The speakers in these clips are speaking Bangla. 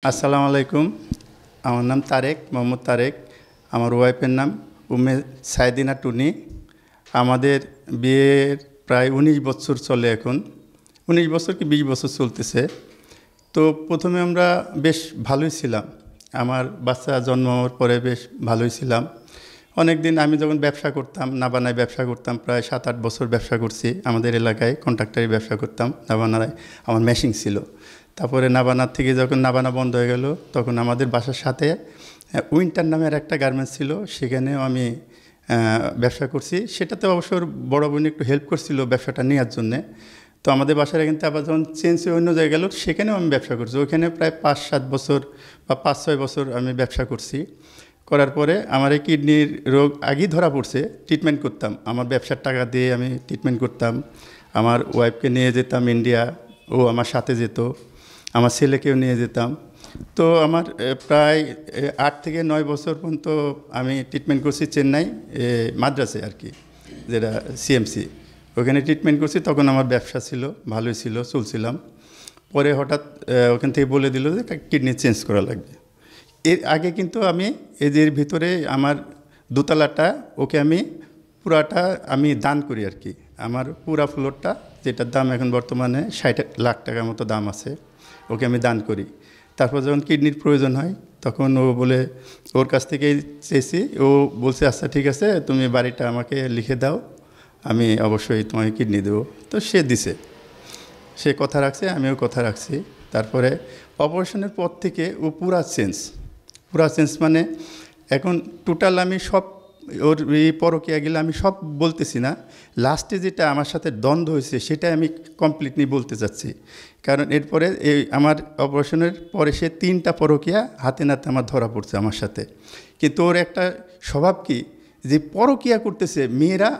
আসসালামু আলাইকুম। আমার নাম তারেক, মোহাম্মদ তারেক। আমার ওয়াইফের নাম উম্মে সাইদিনা টুনি। আমাদের বিয়ের প্রায় ১৯ বছর চলে এখন। ১৯ বছর কি ২০ বছর চলতেছে। তো প্রথমে আমরা বেশ ভালোই ছিলাম। আমার বাচ্চা জন্ম হওয়ার পরে বেশ ভালোই ছিলাম। অনেক দিন আমি যখন ব্যবসা করতাম, নাবানায় ব্যবসা করতাম, প্রায় ৭-৮ বছর ব্যবসা করছি। আমাদের এলাকায় কন্ট্রাক্টারি ব্যবসা করতাম। নাবানায় আমার মেশিন ছিল। তারপরে নাবানার থেকে যখন নাবানা বন্ধ হয়ে গেল, তখন আমাদের বাসার সাথে উইন্টার নামের একটা গার্মেন্টস ছিল, সেখানেও আমি ব্যবসা করছি। সেটাতে অবশ্য বড় বোন একটু হেল্প করছিল ব্যবসাটা নেওয়ার জন্যে। তো আমাদের বাসার কিন্তু আবার যখন চেঞ্জ হয়ে অন্য জায়গায় গেল, সেখানেও আমি ব্যবসা করছি। ওইখানে প্রায় ৫-৭ বছর বা ৫-৬ বছর আমি ব্যবসা করছি। করার পরে আমার এই কিডনির রোগ আগেই ধরা পড়ছে। ট্রিটমেন্ট করতাম, আমার ব্যবসার টাকা দিয়ে আমি ট্রিটমেন্ট করতাম। আমার ওয়াইফকে নিয়ে যেতাম ইন্ডিয়া, ও আমার সাথে যেত। আমার ছেলেকেও নিয়ে যেতাম। তো আমার প্রায় ৮ থেকে ৯ বছর পর্যন্ত আমি ট্রিটমেন্ট করছি চেন্নাই মাদ্রাসে আর কি, যেটা সিএমসি। ওখানে ট্রিটমেন্ট করছি। তখন আমার ব্যবসা ছিল, ভালোই ছিল, চলছিলাম। পরে হঠাৎ ওখান থেকে বলে দিল যে কিডনি চেঞ্জ করা লাগবে। এর আগে কিন্তু আমি এর ভিতরে আমার দোতলাটা ওকে আমি পুরাটা আমি দান করি আর কি। আমার পুরা ফ্লোরটা, যেটার দাম এখন বর্তমানে ৬০ লাখ টাকার মতো দাম আছে, ওকে আমি দান করি। তারপর যখন কিডনির প্রয়োজন হয়, তখন ও বলে, ওর কাছ থেকেই চেয়েছি। ও বলছে আচ্ছা ঠিক আছে, তুমি বাড়িটা আমাকে লিখে দাও, আমি অবশ্যই তোমাকে কিডনি দেবো। তো সে দিছে, সে কথা রাখছে, আমিও কথা রাখছি। তারপরে অপারেশনের পর থেকে ও পুরা চেঞ্জ মানে এখন টোটাল আমি সব ওর এই পরকীয়া গেলে আমি সব বলতেছি না। লাস্টে যেটা আমার সাথে দ্বন্দ্ব হয়েছে সেটাই আমি কমপ্লিটলি বলতে চাচ্ছি। কারণ এরপরে এই আমার অপারেশনের পরে সে ৩টা পরকীয়া হাতে নাতে আমার ধরা পড়ছে আমার সাথে। কিন্তু ওর একটা স্বভাব কি, যে পরকীয়া করতেছে, মেয়েরা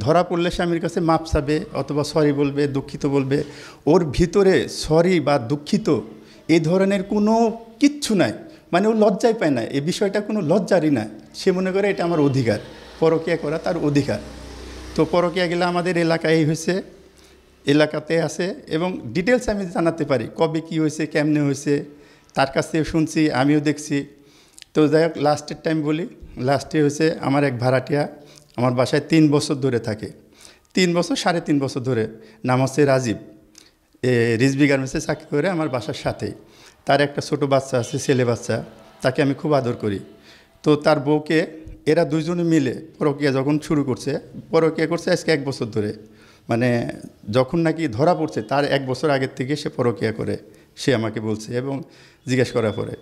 ধরা পড়লে স্বামীর কাছে মাপ চাবে অথবা সরি বলবে, দুঃখিত বলবে। ওর ভিতরে সরি বা দুঃখিত এই ধরনের কোনো কিচ্ছু নাই। মানে ও লজ্জাই পায় না, এই বিষয়টা কোনো লজ্জারই না। সে মনে করে এটা আমার অধিকার, পরকীয়া করা তার অধিকার। তো পরকীয়া গেলে আমাদের এলাকায় হয়েছে, এলাকাতে আছে, এবং ডিটেলস আমি জানাতে পারি কবে কী হয়েছে, কেমনে হয়েছে, তার কাছ থেকে শুনছি, আমিও দেখছি। তো যাই হোক, লাস্টের টাইম বলি। লাস্টে হয়েছে আমার এক ভাড়াটিয়া আমার বাসায় ৩ বছর ধরে থাকে। ৩ বছর ৩.৫ বছর ধরে। নাম হচ্ছে রাজীব। রিজবি গার্মেন্টসে চাকরি করে আমার বাসার সাথেই। তার একটা ছোট বাচ্চা আছে, ছেলে বাচ্চা, তাকে আমি খুব আদর করি। তো তার বউকে এরা দুইজনে মিলে পরকীয়া যখন শুরু করছে, পরকীয়া করছে আজকে ১ বছর ধরে। মানে যখন নাকি ধরা পড়ছে তার ১ বছর আগের থেকে সে পরকীয়া করে, সে আমাকে বলছে এবং জিজ্ঞেস করার পরে।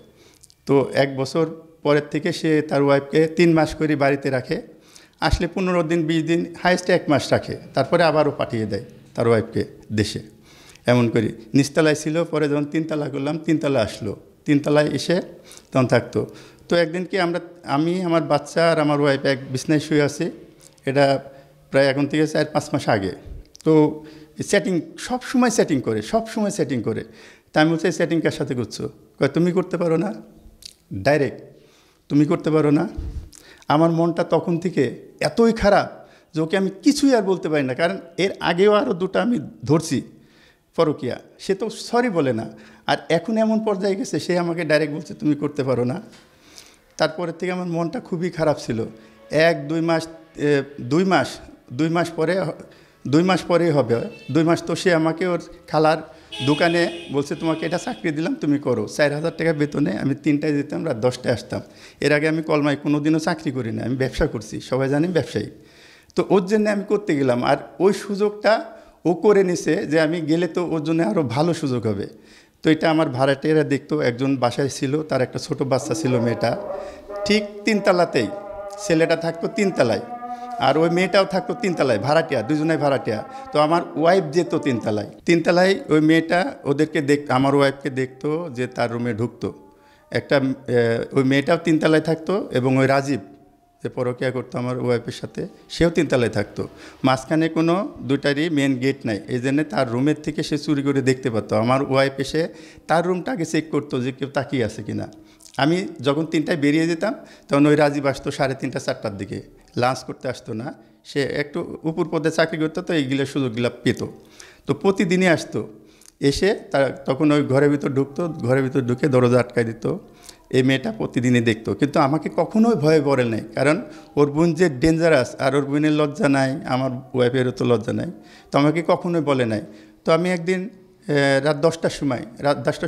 তো ১ বছর পরের থেকে সে তার ওয়াইফকে ৩ মাস করে বাড়িতে রাখে। আসলে ১৫ দিন ২০ দিন, হাইয়েস্ট ১ মাস রাখে। তারপরে আবারও পাঠিয়ে দেয় তার ওয়াইফকে দেশে। এমন করি নিচতলায় ছিল, পরে যখন ৩ তলা করলাম, ৩ তলা আসলো। ৩ তলায় এসে তখন থাকতো। তো একদিন কি আমি আমার বাচ্চা আর আমার ওয়াইফ এক বিছনায় শুয়ে আছি। এটা প্রায় এখন থেকে ৪-৫ মাস আগে। তো সেটিং সবসময় সেটিং করে। তা আমি বলছি সেটিং কার সাথে করছো? কয় তুমি করতে পারো না? ডাইরেক্ট তুমি করতে পারো না? আমার মনটা তখন থেকে এতই খারাপ যে ওকে আমি কিছুই আর বলতে পারি না। কারণ এর আগেও আরও 2টা আমি ধরছি পরকীয়া, সে তো সরি বলে না। আর এখন এমন পর্যায়ে গেছে, সে আমাকে ডাইরেক্ট বলছে তুমি করতে পারো না। তারপরের থেকে আমার মনটা খুবই খারাপ ছিল। ১-২ মাস, ২ মাস ২ মাস পরে ২ মাস পরেই হবে। ২ মাস তো সে আমাকে ওর খালার দোকানে বলছে তোমাকে এটা চাকরি দিলাম, তুমি করো। ৪,০০০ টাকা বেতনে আমি ৩টায় যেতাম, রাত 10টায় আসতাম। এর আগে আমি কলমায় কোনো দিনও চাকরি করি না, আমি ব্যবসা করছি, সবাই জানি ব্যবসায়ী। তো ওর জন্য আমি করতে গেলাম, আর ওই সুযোগটা ও করে নিছে যে আমি গেলে তো ওর জন্য আরও ভালো সুযোগ হবে। তো এটা আমার ভাড়াটিয়ারা দেখতো, একজন বাসায় ছিল, তার একটা ছোট বাচ্চা ছিল, মেয়েটা ঠিক ৩ তলাতেই, ছেলেটা থাকতো ৩ তলায়, আর ওই মেয়েটাও থাকতো ৩ তলায়, ভাড়াটিয়া, দুজনেই ভাড়াটিয়া। তো আমার ওয়াইফ যেত ৩ তলায় ওই মেয়েটা ওদেরকে আমার ওয়াইফকে দেখতো যে তার রুমে ঢুকতো একটা। ওই মেয়েটাও ৩ তলায় থাকতো, এবং ওই রাজীব যে পরকীয়া করতো আমার ওয়াইফের সাথে, সেও ৩ তলায় থাকতো। মাঝখানে কোনো দুটারই মেন গেট নাই, এই জন্যে তার রুমের থেকে সে চুরি করে দেখতে পারতো। আমার ওয়াইফ এসে তার রুমটা আগে চেক করতো যে কেউ তাকিয়ে আছে কিনা। আমি যখন 3টায় বেরিয়ে যেতাম, তখন ওই রাজীব আসতো 3:30-4টার দিকে। লাঞ্চ করতে আসতো না, সে একটু উপর পদে চাকরি করতো, তো এইগুলো সুযোগগুলো পেত। তো প্রতিদিনই আসতো। এসে তখন ওই ঘরের ভিতর ঢুকতো, ঘরের ভিতর ঢুকে দরজা আটকায় দিত। এই মেয়েটা প্রতিদিনই দেখতো, কিন্তু আমাকে কখনোই ভয়ে পড়ে নাই, কারণ ওর বোন যে ডেঞ্জারাস, আর ওর বোনের লজ্জা নাই, আমার ওয়াইফেরও তো লজ্জা নাই, তো আমাকে কখনোই বলে নাই। তো আমি একদিন রাত 10টার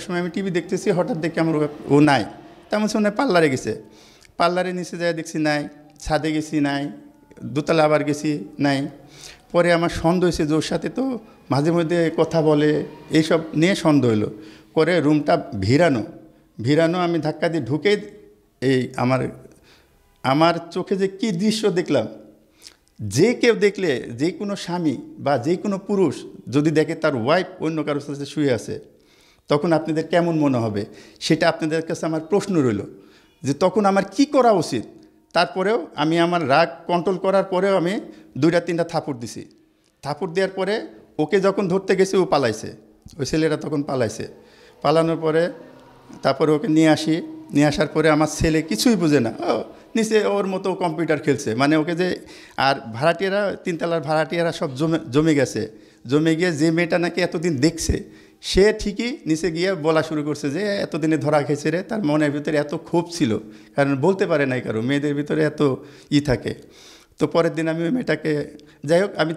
সময় আমি টিভি দেখতেছি, হঠাৎ দেখি আমার ও নাই। তেমন সময় পার্লারে গেছে, পার্লারে নিচে যায় দেখছি নাই, ছাদে গেছি নাই, দোতলা আবার গেছি নাই। পরে আমার সন্দেহ হয়েছে যে ওর সাথে তো মাঝে মধ্যে কথা বলে, এইসব নিয়ে সন্দেহ হলো। পরে রুমটা ভিড়ানো, আমি ধাক্কা দিয়ে ঢুকে এই আমার চোখে যে কী দৃশ্য দেখলাম, যে কেউ দেখলে, যে কোনো স্বামী বা যে কোনো পুরুষ যদি দেখে তার ওয়াইফ অন্য কারোর সাথে শুয়ে আছে, তখন আপনাদের কেমন মনে হবে, সেটা আপনাদের কাছে আমার প্রশ্ন রইল যে তখন আমার কি করা উচিত। তারপরেও আমি আমার রাগ কন্ট্রোল করার পরেও আমি 2-3টা থাপড় দিছি। থাপড় দেওয়ার পরে ওকে যখন ধরতে গেছি ও পালাইছে, ওই ছেলেটা তখন পালানোর পরে তারপরে ওকে নিয়ে আসার পরে আমার ছেলে কিছুই বুঝে না, ও নিচে ওর মতো কম্পিউটার খেলছে, মানে ওকে যে, আর ভাড়াটিয়ারা 3তলার ভাড়াটিয়ারা সব জমে গিয়ে যে মেয়েটা নাকি এতদিন দেখছে, সে ঠিকই নিচে গিয়ে বলা শুরু করছে যে এতদিনে ধরা খেয়েছে রে। তার মনের ভিতরে এত ক্ষোভ ছিল, কারণ বলতে পারে নাই কারো, মেয়েদের ভিতরে এত থাকে। তো পরের দিন আমি ওই মেয়েটাকে, যাই হোক, আমি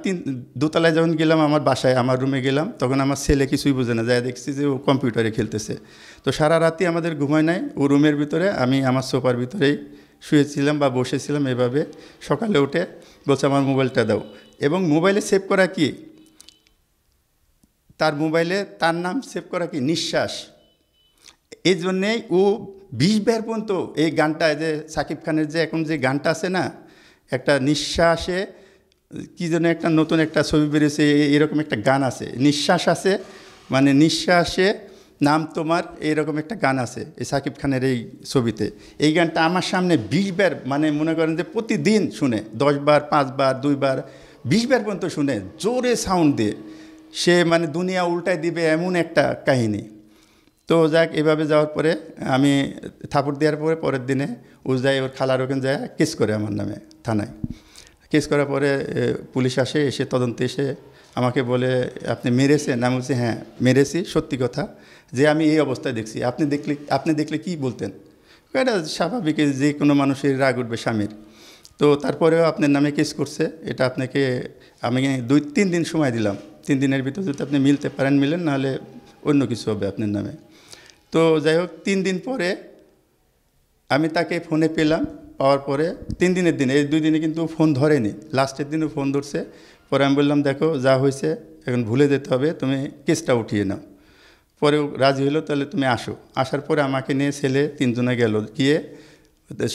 দোতলায় যখন গেলাম আমার বাসায়, আমার রুমে গেলাম, তখন আমার ছেলে কিছুই বোঝে না, যাই দেখছি যে ও কম্পিউটারে খেলতেছে। তো সারা রাতই আমাদের ঘুমায় নাই, ও রুমের ভিতরে, আমি আমার সোফার ভিতরেই শুয়েছিলাম বা বসেছিলাম। এভাবে সকালে উঠে বলছে আমার মোবাইলটা দাও, এবং মোবাইলে সেভ করা কি, তার মোবাইলে তার নাম সেভ করা কি নিঃশ্বাস। এই জন্যেই ও 20 বার পর্যন্ত এই গানটা, যে সাকিব খানের যে এখন যে গানটা আছে না, একটা নিঃশ্বাসে কী যেন একটা নতুন একটা ছবি বেরিয়েছে, এরকম একটা গান আছে, নিঃশ্বাস আছে, মানে নিঃশ্বাসে নাম তোমার, এইরকম একটা গান আছে এই সাকিব খানের এই ছবিতে। এই গানটা আমার সামনে 20 বার, মানে মনে করেন যে প্রতিদিন শুনে, 10 বার, 5 বার, 2 বার, 20 বার পর্যন্ত শুনে, জোরে সাউন্ড দিয়ে, সে মানে দুনিয়া উল্টায় দিবে এমন একটা কাহিনী। তো যাক, এভাবে যাওয়ার পরে আমি থাপড় দেওয়ার পরে পরের দিনে ও যায়, ওর খালার ওখানে যায় কেস করে আমার নামে থানায়। কেস করার পরে পুলিশ এসে তদন্তে এসে আমাকে বলে আপনি মেরেছেন? আমি বলছি হ্যাঁ মেরেছি, সত্যি কথা, যে আমি এই অবস্থায় দেখছি। আপনি দেখলে কি বলতেন? এটা স্বাভাবিক, যে কোনো মানুষের রাগ উঠবে স্বামীর। তো তারপরেও আপনার নামে কেস করছে, এটা আপনাকে আমি 2-3 দিন সময় দিলাম, 3 দিনের ভিতর যদি আপনি মিলতে পারেন মিলেন, নাহলে অন্য কিছু হবে আপনার নামে। তো যাই হোক, 3 দিন পরে আমি তাকে ফোনে পেলাম। পাওয়ার পরে 3 দিনের দিনে, এই 2 দিনে কিন্তু ফোন ধরেনি, লাস্টের দিনও ফোন ধরছে। পরে আমি বললাম দেখো যা হয়েছে এখন ভুলে যেতে হবে, তুমি কেসটা উঠিয়ে নাও। পরেও রাজি হলো, তাহলে তুমি আসো। আসার পরে আমাকে নিয়ে ছেলে 3 জনে গেল, গিয়ে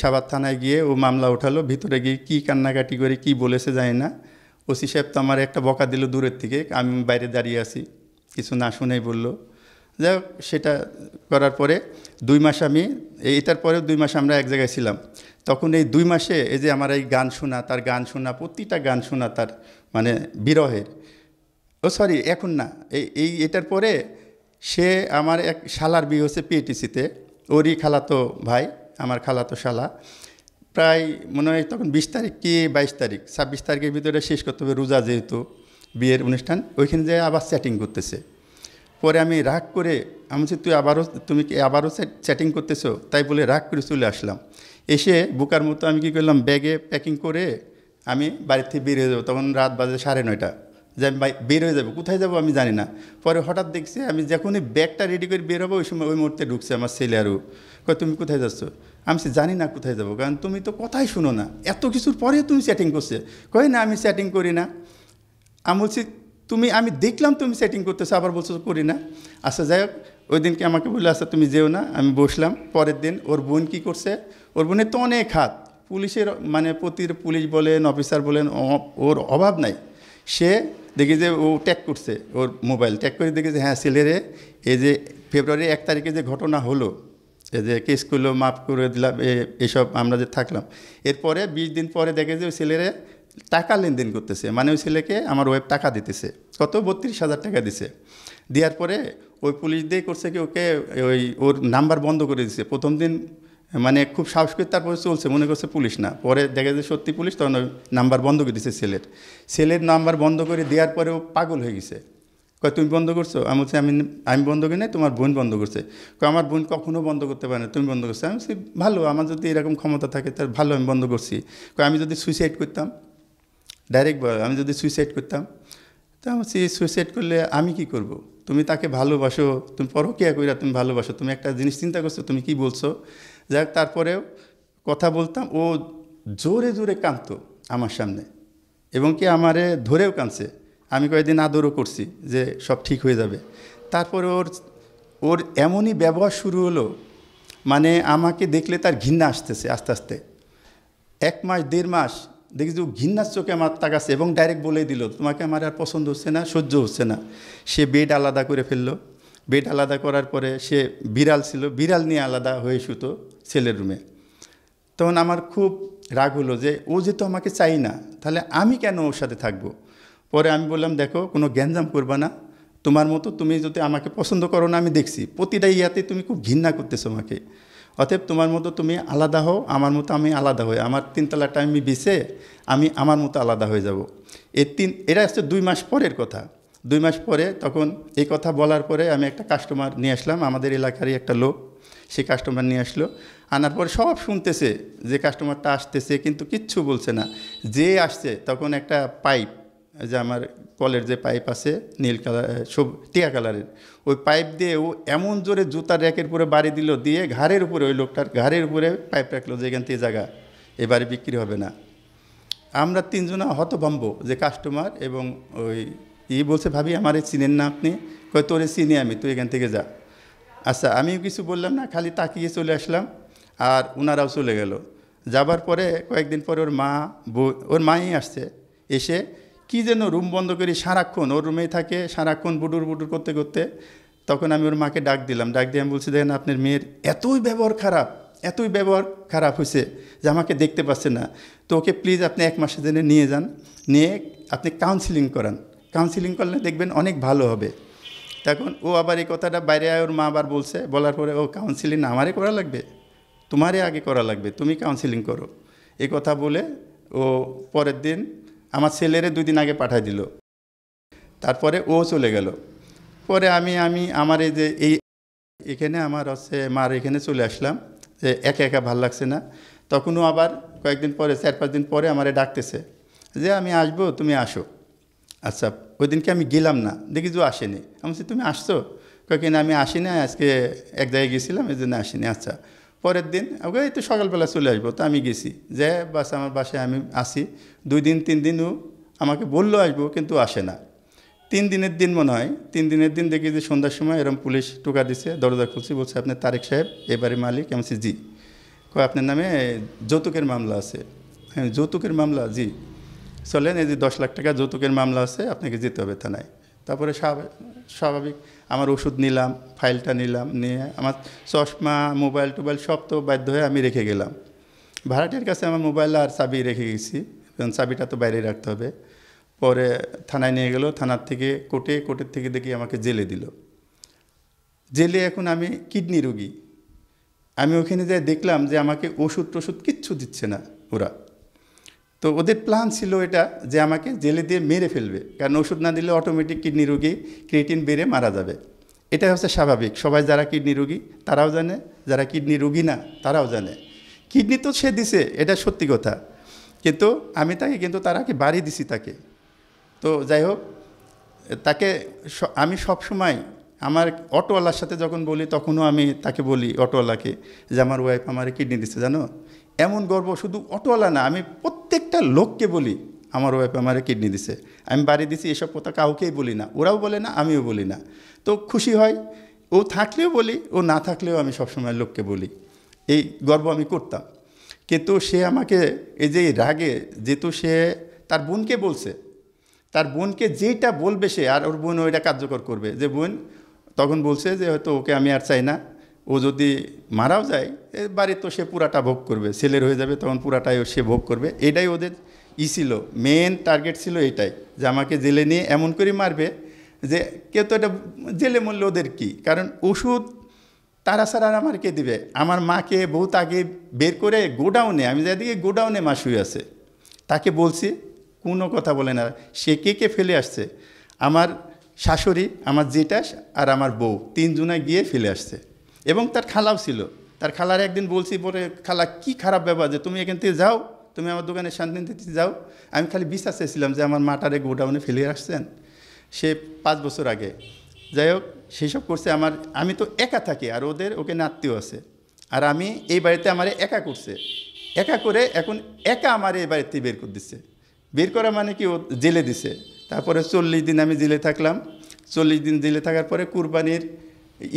সাভার থানায় গিয়ে ও মামলা উঠালো। ভিতরে গিয়ে কী কান্নাকাটি করে কী বলেছে জানি না, ওসি সাহেব তো আমার একটা বকা দিল দূরের থেকে, আমি বাইরে দাঁড়িয়ে আছি, কিছু না শুনেই বললো। যাই হোক, সেটা করার পরে 2 মাস আমি, এটার পরেও 2 মাস আমরা এক জায়গায় ছিলাম। তখন এই 2 মাসে এই যে আমার এই গান শোনা, তার গান শোনা, প্রতিটা গান শোনা তার, মানে বিরহের, এখন না, এটার পরে সে আমার এক শালার বিয়ে হচ্ছে পিএটিসিতে, ওরই খালাতো ভাই, আমার খালাতো শালা। প্রায় মনে হয় তখন 20 তারিখ কি 22 তারিখ, 26 তারিখের ভিতরে শেষ করতে হবে, রোজা যেহেতু বিয়ের অনুষ্ঠান, ওইখানে যেয়ে আবার চ্যাটিং করতেছে। পরে আমি রাগ করে, আমি বলছি তুমি কি আবারও চ্যাটিং করতেছো? তাই বলে রাগ করে চলে আসলাম। এসে বোকার মতো আমি কী করলাম, ব্যাগে প্যাকিং করে আমি বাড়ির থেকে বের হয়ে যাবো। তখন রাত বাজে 9:30, যে আমি বের হয়ে যাবো, কোথায় যাবো আমি জানি না। পরে হঠাৎ দেখছি আমি যখনই ব্যাগটা রেডি করে বের হবো, ওই সময় ওই মুহূর্তে ঢুকছে আমার ছেলে, আরও কয় তুমি কোথায় যাচ্ছ? আমি জানি না কোথায় যাবো, কারণ তুমি তো কথাই শুনো না, এত কিছুর পরে তুমি চ্যাটিং করছে। কয় না আমি চ্যাটিং করি না। আমি বলছি আমি দেখলাম তুমি সেটিং করতেছো, আবার বলছো করি না। আচ্ছা যাই হোক, ওই দিনকে আমাকে বললো আচ্ছা তুমি যেও না, আমি বসলাম। পরের দিন ওর বোন কী করছে, ওর বোনের তো অনেক হাত, পুলিশের মানে পুলিশ বলেন, অফিসার বলেন, ওর অভাব নাই। সে দেখি যে ও ট্যাগ করছে, ওর মোবাইল ট্যাগ করে দেখি যে হ্যাঁ ছেলেরে এই যে ফেব্রুয়ারি 1 তারিখে যে ঘটনা হলো, এই যে কেস করলো, মাফ করে দিলাম, এসব আমরা যে থাকলাম, এরপরে 20 দিন পরে দেখে যে ওই ছেলেরে টাকা লেনদেন করতেছে, মানে ওই ছেলেকে আমার ওয়েব টাকা দিতেছে, কত 32,000 টাকা দিছে। দেওয়ার পরে ওই পুলিশ দিয়ে করছে কি, ওকে ওর নাম্বার বন্ধ করে দিছে। প্রথম দিন মানে খুব সাহস করে তারপরে চলছে, মনে করছে পুলিশ না, পরে দেখে যে সত্যি পুলিশ, তখন ওই নাম্বার বন্ধ করে দিছে ছেলের নাম্বার বন্ধ করে দেওয়ার পরে ও পাগল হয়ে গেছে। কয় তুমি বন্ধ করছো? আমি বলছি আমি বন্ধ করি নাই, তোমার বোন বন্ধ করছে। কয় আমার বোন কখনো বন্ধ করতে পারে না, তুমি বন্ধ করছো। আমি বলছি ভালো, আমার যদি এরকম ক্ষমতা থাকে তার ভালো, আমি বন্ধ করছি। কয় আমি যদি সুইসাইড করতাম, ডাইরেক্ট বল, আমি যদি সুইসাইড করতাম, তা আমি বলছি সুইসাইড করলে আমি কি করব? তুমি তাকে ভালোবাসো, তুমি পরকীয়া কইরা তুমি ভালোবাসো, তুমি একটা জিনিস চিন্তা করছো, তুমি কি বলছো? যাক, তারপরেও কথা বলতাম, ও জোরে জোরে কাঁদতো আমার সামনে, এবং কি আমারে ধরেও কাঁদছে। আমি কয়েকদিন আদরও করছি যে সব ঠিক হয়ে যাবে। তারপরে ওর ওর এমনই ব্যবহার শুরু হলো, মানে আমাকে দেখলে তার ঘৃণা আসতেছে আস্তে আস্তে। 1 মাস 1.5 মাস দেখি যে ও ঘৃণার চোখে আমার তাকাচ্ছে, এবং ডাইরেক্ট বলে দিল তোমাকে আমার আর পছন্দ হচ্ছে না, সহ্য হচ্ছে না। সে বেড আলাদা করে ফেললো। বেড আলাদা করার পরে সে বিড়াল ছিল, বিড়াল নিয়ে আলাদা হয়ে শুতো ছেলের রুমে। তখন আমার খুব রাগ হলো যে ও যেহেতু আমাকে চাই না, তাহলে আমি কেন ওর সাথে থাকবো? পরে আমি বললাম দেখো, কোনো গ্যাঞ্জাম করবা না, তোমার মতো তুমি যদি আমাকে পছন্দ করো না, আমি দেখছি প্রতিটা ইয়াতে তুমি খুব ঘৃণা করতেছো আমাকে, অতএব তোমার মতো তুমি আলাদা হও, আমার মতো আমি আলাদা হই, আমার 3 তলাটা আমি বেছে আমি আমার মতো আলাদা হয়ে যাব। এটা হচ্ছে 2 মাস পরের কথা। 2 মাস পরে তখন এই কথা বলার পরে আমি একটা কাস্টমার নিয়ে আসলাম, আমাদের এলাকারই একটা লোক, সে কাস্টমার নিয়ে আসলো। আনার পরে সব শুনতেছে যে কাস্টমারটা আসতেছে, কিন্তু কিচ্ছু বলছে না। যে আসছে তখন একটা পাইপ, যে আমার কলের যে পাইপ আছে নীল কালার, সব টিয়া কালারের, ওই পাইপ দিয়ে ও এমন জোরে জুতার র্যাকের উপরে বাড়ি দিল, দিয়ে ঘাড়ের উপরে, ওই লোকটার ঘাড়ের উপরে পাইপ রাখলো যে এখান থেকে জায়গা এবারে বিক্রি হবে না। আমরা 3জনা হতভম্ব, যে কাস্টমার এবং ওই বলছে ভাবি আমারে চিনেন না আপনি? কয় তোরে চিনি আমি, তুই এখান থেকে যা। আচ্ছা, আমিও কিছু বললাম না, খালি তাকিয়ে চলে আসলাম, আর ওনারাও চলে গেল। যাবার পরে কয়েকদিন পরে ওর মাই আসছে, এসে কি যেন রুম বন্ধ করে সারাক্ষণ ওর রুমেই থাকে, সারাক্ষণ বুডুর বুডুর করতে করতে। তখন আমি ওর মাকে ডাক দিলাম, ডাক দিয়ে আমি বলছি দেখেন আপনার মেয়ের এতই ব্যবহার খারাপ হয়েছে যে আমাকে দেখতে পাচ্ছে না, তো ওকে প্লিজ আপনি 1 মাসের জন্য নিয়ে যান, নিয়ে আপনি কাউন্সিলিং করান, কাউন্সিলিং করলে দেখবেন অনেক ভালো হবে। তখন ও আবার এই কথাটা বাইরে ওর মা আবার বলছে, বলার পরে ও কাউন্সিলিং আমারে করা লাগবে, তোমারে আগে করা লাগবে, তুমি কাউন্সিলিং করো, এই কথা বলে ও পরের দিন আমার ছেলেরে 2 দিন আগে পাঠাই দিল। তারপরে ও চলে গেল। পরে আমি আমার এই যে এখানে আমার হচ্ছে মার এখানে চলে আসলাম, যে একা একা ভাল লাগছে না। তখনও আবার কয়েকদিন পরে, 4-5 দিন পরে আমারে ডাকতেছে যে আমি আসবো, তুমি আসো। আচ্ছা, ওই দিনকে আমি গেলাম না, দেখি যে আসেনি। আমি বলছি তুমি আসছো? কয়েকদিন আমি আসি না, আজকে এক জায়গায় গেছিলাম, এই জন্য আসিনি। আচ্ছা, পরের দিন ওকে এই তো সকালবেলা চলে আসবো, তো আমি গেছি, যে বাস আমার বাসায় আমি আসি। 2 দিন 3 দিনও আমাকে বললো আসবো, কিন্তু আসে না। 3 দিনের দিন মনে হয়, 3 দিনের দিন দেখি যে সন্ধ্যার সময় এরকম পুলিশ টোকা দিছে, দরজা খুলছি, বলছে আপনি তারেক সাহেব এবারে মালিক? আমি বলছি জি। কয় আপনার নামে যৌতুকের মামলা আছে। হ্যাঁ, যৌতুকের মামলা? জি, চলেন, এই যে 10 লাখ টাকা যৌতুকের মামলা আছে, আপনাকে যেতে হবে থানায়। তারপরে স্বাভাবিক আমার ওষুধ নিলাম, ফাইলটা নিলাম, নিয়ে আমার চশমা মোবাইল টোবাইল সব তো বাধ্য হয়ে আমি রেখে গেলাম। ভাড়াটিয়ার কাছে আমার মোবাইল আর চাবি রেখে গেছি, কারণ চাবিটা তো বাইরে রাখতে হবে। পরে থানায় নিয়ে গেল, থানার থেকে কোর্টের থেকে দেখি আমাকে জেলে দিল। জেলে এখন আমি কিডনি রোগী। আমি ওখানে যাই দেখলাম যে আমাকে ওষুধ টষুধ কিচ্ছু দিচ্ছে না ওরা। তো ওদের প্ল্যান ছিল এটা, যে আমাকে জেলে দিয়ে মেরে ফেলবে, কারণ ওষুধ না দিলে অটোমেটিক কিডনি রোগী ক্রিয়েটিন বেড়ে মারা যাবে। এটা হচ্ছে স্বাভাবিক, সবাই যারা কিডনি রোগী তারাও জানে, যারা কিডনি রোগী না তারাও জানে। কিডনি তো সে দিছে, এটা সত্যি কথা, কিন্তু আমি তাকে কিন্তু তার আগে বাড়ি দিছি তাকে। তো যাই হোক, তাকে আমি সবসময় আমার অটোওয়ালার সাথে যখন বলি, তখনও আমি তাকে বলি অটোওয়ালাকে যে আমার ওয়াইফ আমার কিডনি দিচ্ছে, জানো। এমন গর্ব, শুধু অটোওয়ালা না, আমি প্রত্যেকটা লোককে বলি আমার ওয়াইফ আমার কিডনি দিছে, আমি বাড়ি দিছি, এসব কথা কাউকেই বলি না, ওরাও বলে না, আমিও বলি না। তো খুশি হয়, ও থাকলেও বলি, ও না থাকলেও আমি সবসময় লোককে বলি, এই গর্ব আমি করতাম। কিন্তু সে আমাকে এই যে রাগে, যেহেতু সে তার বোনকে বলছে, তার বোনকে যেটা বলবে সে, আর ওর বোন ওইটা কার্যকর করবে। যে বোন তখন বলছে যে হয়তো ওকে আমি আর চাই না, ও যদি মারাও যায় বাড়ির তো সে পুরাটা ভোগ করবে, ছেলের হয়ে যাবে তখন পুরাটাই সে ভোগ করবে। এটাই ওদের ছিল, মেন টার্গেট ছিল এইটাই, যে আমাকে জেলে নিয়ে এমন করে মারবে যে কেউ তো এটা জেলে মরলে ওদের কী, কারণ ওষুধ তারা ছাড়া আমার কে দিবে। আমার মাকে বহুত আগে বের করে গোডাউনে, আমি যেদিকে গোডাউনে মা শুয়ে আছে, তাকে বলছি কোনো কথা বলে না, সে কে ফেলে আসছে। আমার শাশুড়ি, আমার জেঠাস আর আমার বউ তিনজনায় গিয়ে ফেলে আসছে। এবং তার খালাও ছিল। তার খালার একদিন বলছি, পরে খালা কি খারাপ ব্যাপার যে তুমি এখান থেকে যাও, তুমি আমার দোকানে শান্তিতে যাও। আমি খালি বিশ্বাস চেয়েছিলাম যে আমার মাটারে গোডাউনে ফেলে আসছেন, সে 5 বছর আগে। যাই হোক, সেসব করছে। আমি তো একা থাকি, আর ওকে আত্মীয় আছে, আর আমি এই বাড়িতে আমার একা করছে, একা করে এখন একা আমার এই বাড়িতে বের করে দিচ্ছে। বের করা মানে কি, ও জেলে দিছে। তারপরে 40 দিন আমি জেলে থাকলাম। 40 দিন জেলে থাকার পরে কুরবানির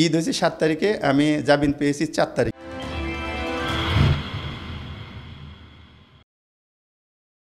ঈদ হয়েছে 7 তারিখে, আমি জামিন পেয়েছি 4 তারিখ।